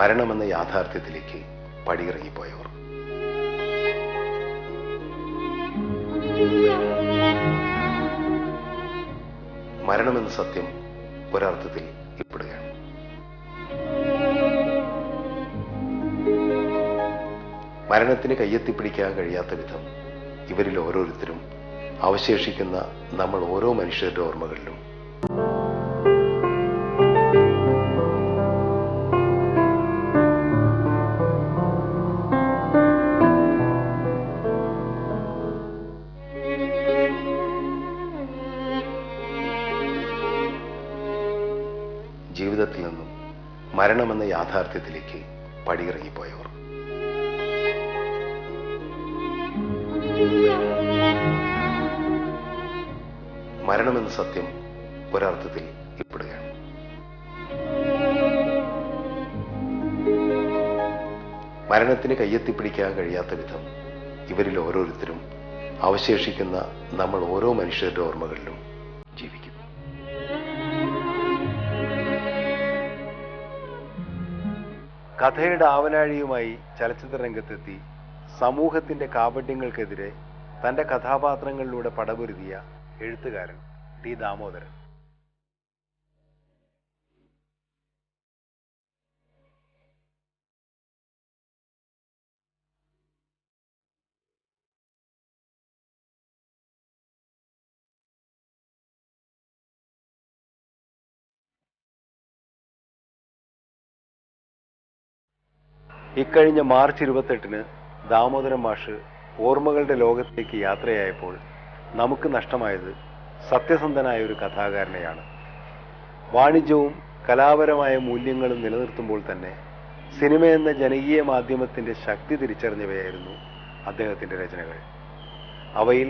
മരണമെന്ന യാഥാർത്ഥ്യത്തിലേക്ക് പടിയിറങ്ങിപ്പോയവർ. മരണമെന്ന സത്യം ഒരർത്ഥത്തിൽ ഇൽപ്പെടുകയാണ്. മരണത്തിന് കയ്യെത്തിപ്പിടിക്കാൻ കഴിയാത്ത വിധം ഇവരിൽ ഓരോരുത്തരും അവശേഷിക്കുന്ന നമ്മൾ ഓരോ മനുഷ്യരുടെ ഓർമ്മകളിലും ജീവിതത്തിൽ നിന്നും മരണമെന്ന യാഥാർത്ഥ്യത്തിലേക്ക് പടിയിറങ്ങിപ്പോയവർ. മരണമെന്ന സത്യം ഒരർത്ഥത്തിൽ ഇൽപ്പെടുകയാണ്. മരണത്തിന് കയ്യെത്തിപ്പിടിക്കാൻ കഴിയാത്ത വിധം ഇവരിൽ ഓരോരുത്തരും അവശേഷിക്കുന്ന നമ്മൾ ഓരോ മനുഷ്യരുടെ ഓർമ്മകളിലും ജീവിക്കുന്നു. കഥയുടെ ആവനാഴിയുമായി ചലച്ചിത്ര രംഗത്തെത്തി സമൂഹത്തിന്റെ കാപട്യങ്ങൾക്കെതിരെ തന്റെ കഥാപാത്രങ്ങളിലൂടെ പടപൊരുതിയ എഴുത്തുകാരൻ ടി ദാമോദരൻ. ഇക്കഴിഞ്ഞ മാർച്ച് 28-ന് ദാമോദരൻ മാഷ് ഓർമ്മകളുടെ ലോകത്തേക്ക് യാത്രയായപ്പോൾ നമുക്ക് നഷ്ടമായത് സത്യസന്ധനായ ഒരു കഥാകാരനെയാണ്. വാണിജ്യവും കലാപരമായ മൂല്യങ്ങളും നിലനിർത്തുമ്പോൾ തന്നെ സിനിമയെന്ന ജനകീയ മാധ്യമത്തിന്റെ ശക്തി തിരിച്ചറിഞ്ഞവയായിരുന്നു അദ്ദേഹത്തിന്റെ രചനകൾ. അവയിൽ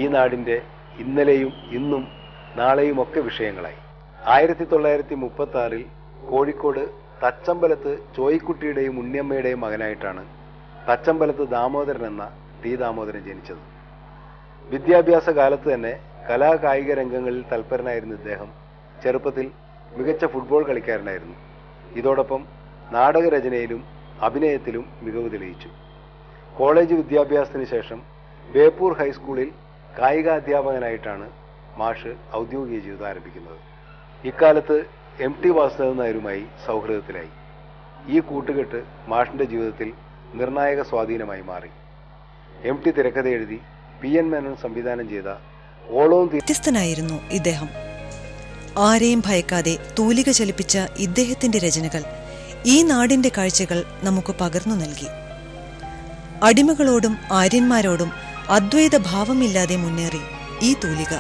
ഈ നാടിന്റെ ഇന്നലെയും ഇന്നും നാളെയുമൊക്കെ വിഷയങ്ങളായി. 1936-ൽ കോഴിക്കോട് തച്ചമ്പലത്ത് ചോയ്ക്കുട്ടിയുടെയും ഉണ്ണിയമ്മയുടെയും മകനായിട്ടാണ് തച്ചമ്പലത്ത് ദാമോദരൻ എന്ന ടി ദാമോദരൻ ജനിച്ചത്. വിദ്യാഭ്യാസ കാലത്ത് തന്നെ കലാകായിക രംഗങ്ങളിൽ തൽപരനായിരുന്ന ഇദ്ദേഹം ചെറുപ്പത്തിൽ മികച്ച ഫുട്ബോൾ കളിക്കാരനായിരുന്നു. ഇതോടൊപ്പം നാടകരചനയിലും അഭിനയത്തിലും മികവ് തെളിയിച്ചു. കോളേജ് വിദ്യാഭ്യാസത്തിന് ശേഷം ബേപ്പൂർ ഹൈസ്കൂളിൽ കായികാധ്യാപകനായിട്ടാണ് മാഷ് ഔദ്യോഗിക ജീവിതം ആരംഭിക്കുന്നത്. ഇക്കാലത്ത് MT വാസുദേവൻ നായരുമായി സൗഹൃദത്തിലായി. ഈ കൂട്ടുകെട്ട് മാഷിന്റെ ജീവിതത്തിൽ നിർണായക സ്വാധീനമായി മാറി. MT തിരക്കഥ എഴുതി PN മേനോൻ സംവിധാനം ചെയ്ത ഓളവും വ്യത്യസ്തനായിരുന്നു ഇദ്ദേഹം. ആരെയും ഭയക്കാതെ തൂലിക ചലിപ്പിച്ച ഇദ്ദേഹത്തിന്റെ രചനകൾ ഈ നാടിന്റെ കാഴ്ചകൾ നമുക്ക് പകർന്നു നൽകി. അടിമകളോടും ആര്യന്മാരോടും അദ്വൈത ഭാവമില്ലാതെ മുന്നേറി ഈ തൂലിക.